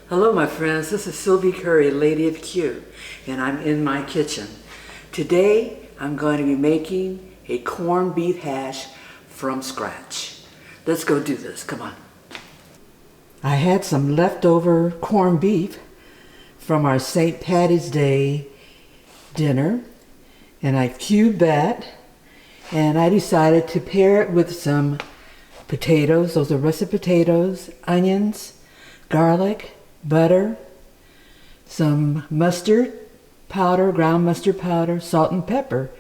Hello my friends, this is Sylvie Curry, Lady of Q, and I'm in my kitchen. Today I'm going to be making a corned beef hash from scratch. Let's go do this, come on. I had some leftover corned beef from our St. Patty's Day dinner, and I cubed that, and I decided to pair it with some potatoes. Those are russet potatoes, onions, garlic, butter, some mustard powder, ground mustard powder, salt and pepper,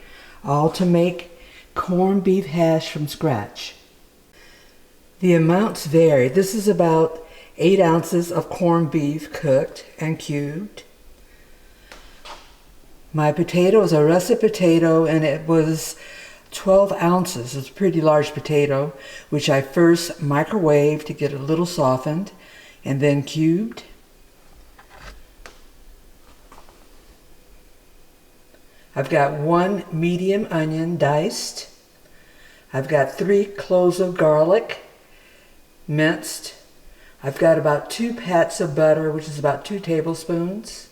all to make corned beef hash from scratch. The amounts vary. This is about 8 ounces of corned beef cooked and cubed. My potato is a russet potato, and it was 12 ounces. It's a pretty large potato, which I first microwaved to get it a little softened and then cubed. I've got 1 medium onion diced. I've got 3 cloves of garlic minced. I've got about 2 pats of butter, which is about 2 tablespoons.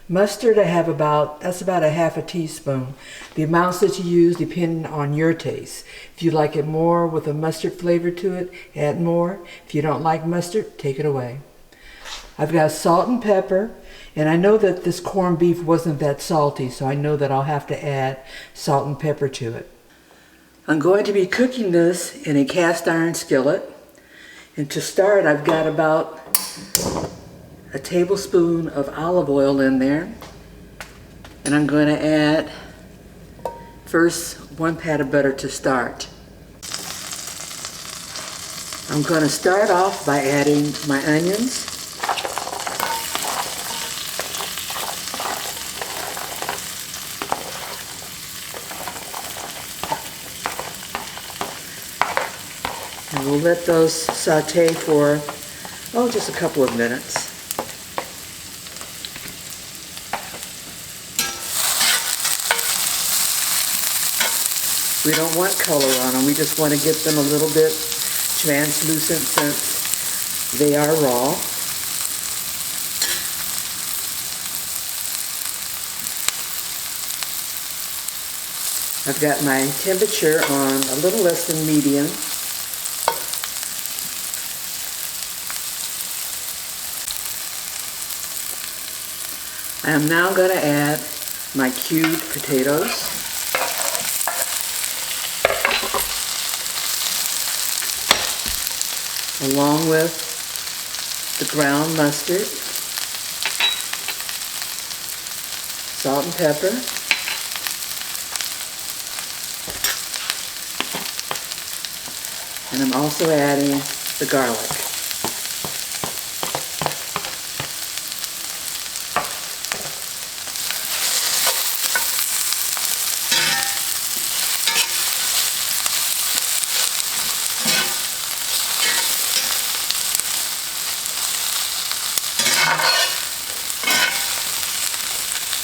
Mustard I have that's about a half a teaspoon. The amounts that you use depend on your taste. If you like it more with a mustard flavor to it, add more. If you don't like mustard, take it away. I've got salt and pepper, and I know that this corned beef wasn't that salty, so I know that I'll have to add salt and pepper to it. I'm going to be cooking this in a cast iron skillet, and to start I've got about a tablespoon of olive oil in there, and I'm going to add first 1 pat of butter to start. I'm going to start off by adding my onions. And we'll let those saute for, just a couple of minutes. We don't want color on them, we just want to get them a little bit translucent since they are raw. I've got my temperature on a little less than medium. I am now going to add my cubed potatoes. Along with the ground mustard, salt and pepper, and I'm also adding the garlic.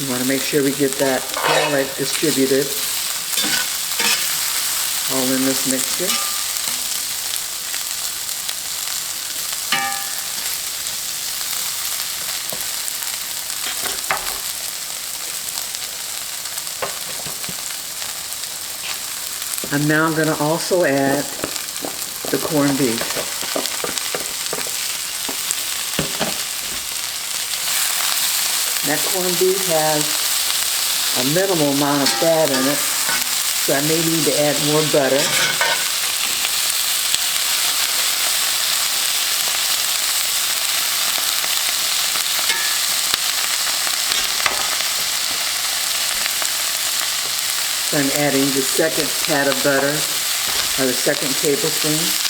You want to make sure we get that garlic distributed all in this mixture. I'm now going to also add the corned beef. That corned beef has a minimal amount of fat in it, so I may need to add more butter. So I'm adding the second pat of butter, or the second tablespoon.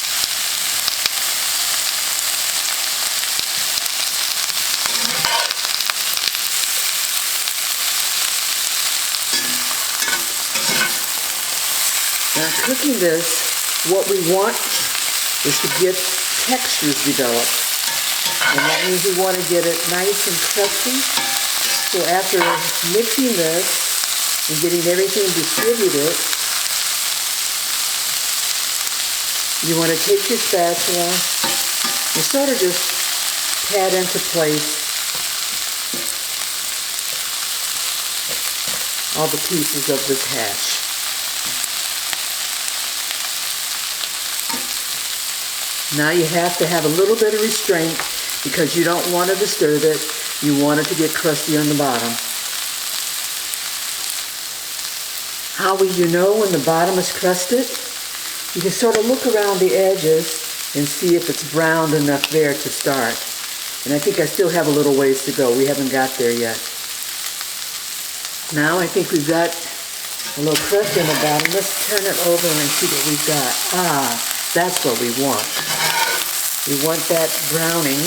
Now cooking this, what we want is to get textures developed. And that means we want to get it nice and crusty. So after mixing this and getting everything distributed, you want to take your spatula and sort of just pat into place all the pieces of this hash. Now you have to have a little bit of restraint because you don't want to disturb it. You want it to get crusty on the bottom. How will you know when the bottom is crusted? You can sort of look around the edges and see if it's browned enough there to start. And I think I still have a little ways to go. We haven't got there yet. Now I think we've got a little crust in the bottom. Let's turn it over and see what we've got. Ah, that's what we want. We want that browning.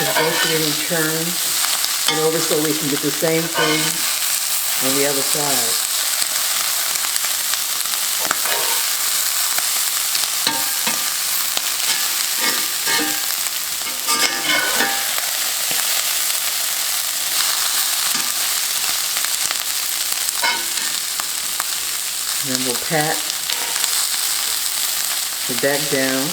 Just go through and turn it over so we can get the same thing on the other side. And then we'll pat the back down.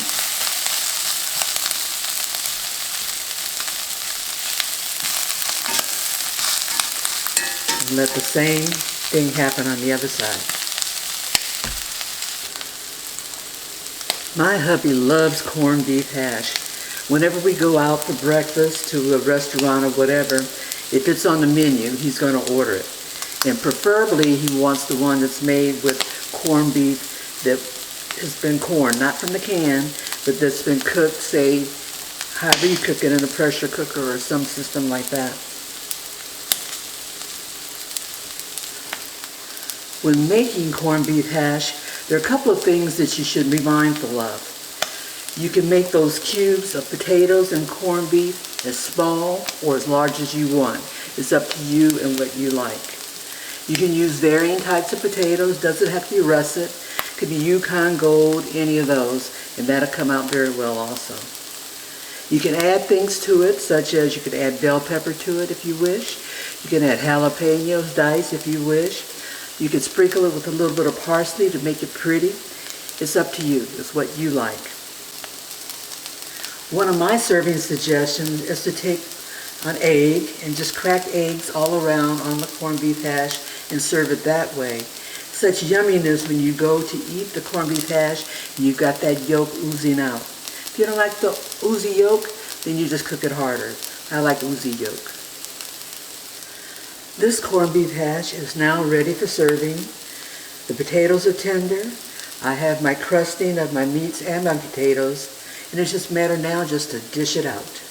And let the same thing happen on the other side. My hubby loves corned beef hash. Whenever we go out for breakfast to a restaurant or whatever, if it's on the menu, he's going to order it. And preferably he wants the one that's made with corned beef that has been corned, not from the can, but that's been cooked, say, however you cook it in a pressure cooker or some system like that. When making corned beef hash, there are a couple of things that you should be mindful of. You can make those cubes of potatoes and corned beef as small or as large as you want. It's up to you and what you like. You can use varying types of potatoes. Doesn't have to be russet. Could be Yukon Gold, any of those, and that'll come out very well also. You can add things to it, such as you could add bell pepper to it if you wish. You can add jalapenos diced if you wish. You can sprinkle it with a little bit of parsley to make it pretty. It's up to you. It's what you like. One of my serving suggestions is to take an egg and just crack eggs all around on the corned beef hash and serve it that way. Such yumminess when you go to eat the corned beef hash and you've got that yolk oozing out. If you don't like the oozy yolk, then you just cook it harder. I like oozy yolk. This corned beef hash is now ready for serving. The potatoes are tender. I have my crusting of my meats and my potatoes, and it's just a matter now just to dish it out.